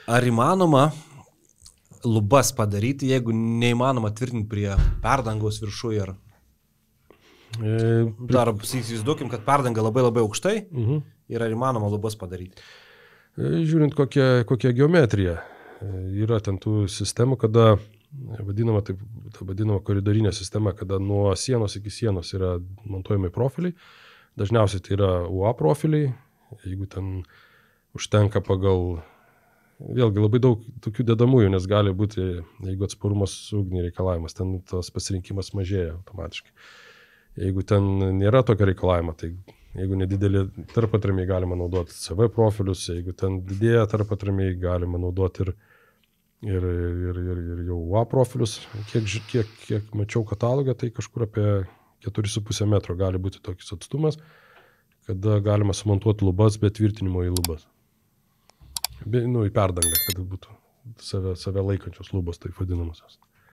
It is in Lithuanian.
Ar įmanoma lubas padaryti, jeigu neįmanoma tvirtinti prie perdangos viršuje? Ar... Dar įsivaizduokim, kad perdanga labai aukštai ir ar įmanoma lubas padaryti? Žiūrint kokia geometrija. Yra ten tų sistemų, kada vadinama koridorinė sistema, kada nuo sienos iki sienos yra montuojami profiliai. Dažniausiai tai yra UA profiliai. Jeigu ten užtenka pagal... Vėlgi labai daug tokių dedamųjų, nes gali būti, jeigu atsparumas ugnį reikalavimas, ten tas pasirinkimas mažėja automatiškai. Jeigu ten nėra tokio reikalavimo, tai jeigu nedidelį tarpatramiai galima naudoti CV profilius, jeigu ten didėja tarpatramiai galima naudoti ir jau UA profilius. Kiek mačiau katalogą, tai kažkur apie 4,5 metro gali būti tokis atstumas, kada galima sumontuoti lubas be tvirtinimo į lubas. Į perdangą, kad būtų save laikančios lubos, taip vadinamosios.